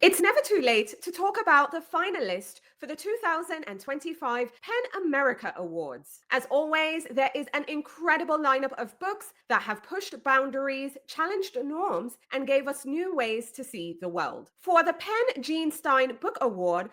It's never too late to talk about the finalists for the 2025 PEN America Awards. As always, there is an incredible lineup of books that have pushed boundaries, challenged norms, and gave us new ways to see the world. For the PEN Jean Stein Book Award,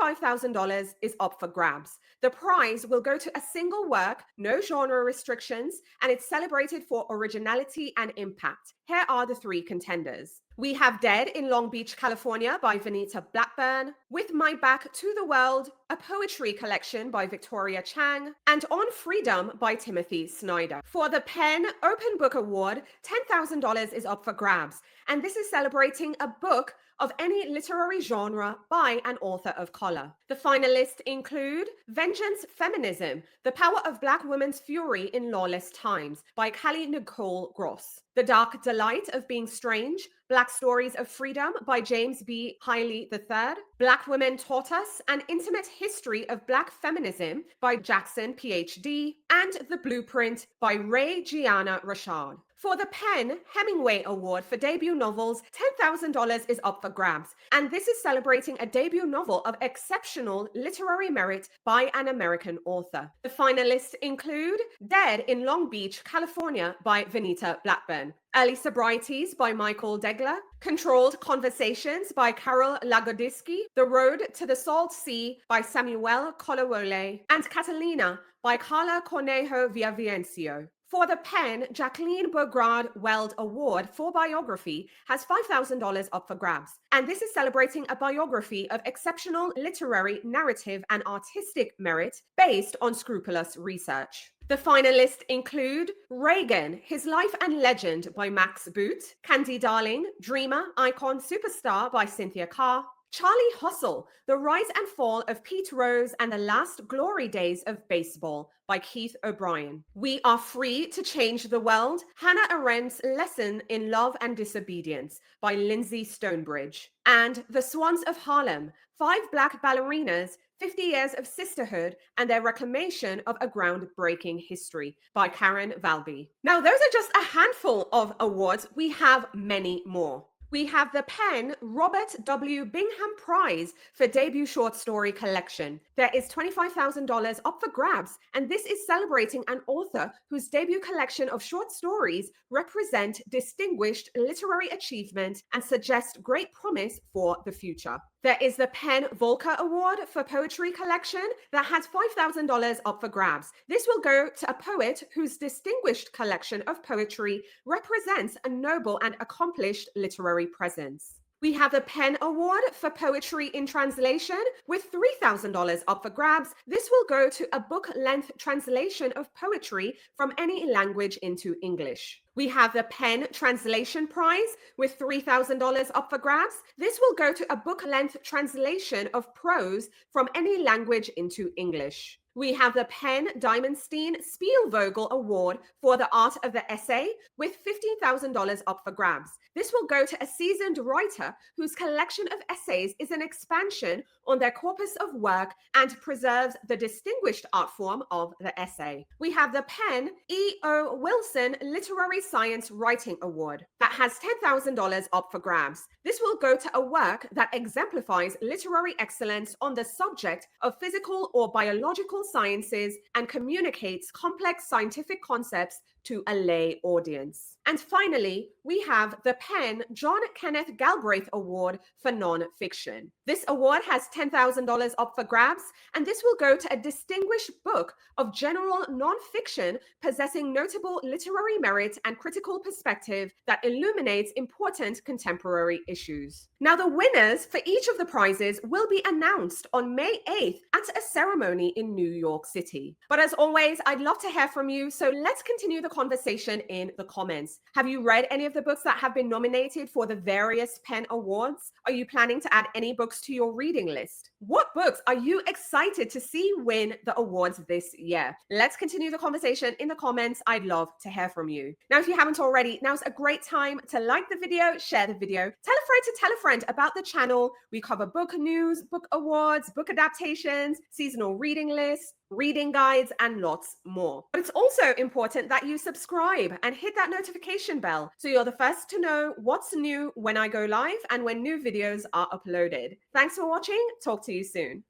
$75,000 is up for grabs. The prize will go to a single work, no genre restrictions, and it's celebrated for originality and impact. Here are the three contenders. We have Dead in Long Beach, California by Venita Blackburn, With My Back to the World, a poetry collection by Victoria Chang, and On Freedom by Timothy Snyder. For the PEN Open Book Award, $10,000 is up for grabs, and this is celebrating a book of any literary genre by an author of color. The finalists include Vengeance Feminism, The Power of Black Women's Fury in Lawless Times by Callie Nicole Gross. The Dark Delight of Being Strange, Black Stories of Freedom by James B. Hiley III. Black Women Taught Us, An Intimate History of Black Feminism by Jackson, PhD. And The Blueprint by Ray Gianna Rashad. For the PEN Hemingway Award for debut novels, $10,000 is up for grabs, and this is celebrating a debut novel of exceptional literary merit by an American author. The finalists include Dead in Long Beach, California by Venita Blackburn, Early Sobrieties by Michael Degler, Controlled Conversations by Carol Lagodisky, The Road to the Salt Sea by Samuel Colowole, and Catalina by Carla Cornejo Villavicencio. For the PEN Jacqueline Bograd Weld Award for Biography has $5,000 up for grabs, and this is celebrating a biography of exceptional literary, narrative, and artistic merit based on scrupulous research. The finalists include Reagan, His Life and Legend by Max Boot, Candy Darling, Dreamer, Icon, Superstar by Cynthia Carr, Charlie Hustle, The Rise and Fall of Pete Rose and the Last Glory Days of Baseball by Keith O'Brien. We Are Free to Change the World, Hannah Arendt's Lesson in Love and Disobedience by Lindsay Stonebridge. And The Swans of Harlem, 5 Black Ballerinas, 50 Years of Sisterhood and Their Reclamation of a Groundbreaking History by Karen Valby. Now, those are just a handful of awards. We have many more. We have the PEN Robert W. Bingham Prize for Debut Short Story Collection. There is $25,000 up for grabs, and this is celebrating an author whose debut collection of short stories represent distinguished literary achievement and suggest great promise for the future. There is the PEN Volker Award for Poetry Collection that has $5,000 up for grabs. This will go to a poet whose distinguished collection of poetry represents a noble and accomplished literary presence. We have the PEN Award for Poetry in Translation with $3,000 up for grabs. This will go to a book-length translation of poetry from any language into English. We have the PEN Translation Prize with $3,000 up for grabs. This will go to a book-length translation of prose from any language into English. We have the PEN Diamonstein Spielvogel Award for the Art of the Essay with $15,000 up for grabs. This will go to a seasoned writer whose collection of essays is an expansion on their corpus of work and preserves the distinguished art form of the essay. We have the PEN E.O. Wilson Literary Science Writing Award that has $10,000 up for grabs. This will go to a work that exemplifies literary excellence on the subject of physical or biological sciences and communicates complex scientific concepts to a lay audience. And finally, we have the PEN John Kenneth Galbraith Award for Nonfiction. This award has $10,000 up for grabs, and this will go to a distinguished book of general nonfiction possessing notable literary merit and critical perspective that illuminates important contemporary issues. Now, the winners for each of the prizes will be announced on May 8th at a ceremony in New York City. But as always, I'd love to hear from you, so let's continue the conversation in the comments. Have you read any of the books that have been nominated for the various PEN Awards? Are you planning to add any books to your reading list? What books are you excited to see win the awards this year? Let's continue the conversation in the comments. I'd love to hear from you. Now, if you haven't already, now's a great time to like the video, share the video, tell a friend about the channel. We cover book news, book awards, book adaptations, seasonal reading lists, reading guides, and lots more. But it's also important that you subscribe and hit that notification bell so you're the first to know what's new when I go live and when new videos are uploaded. Thanks for watching. Talk to you soon.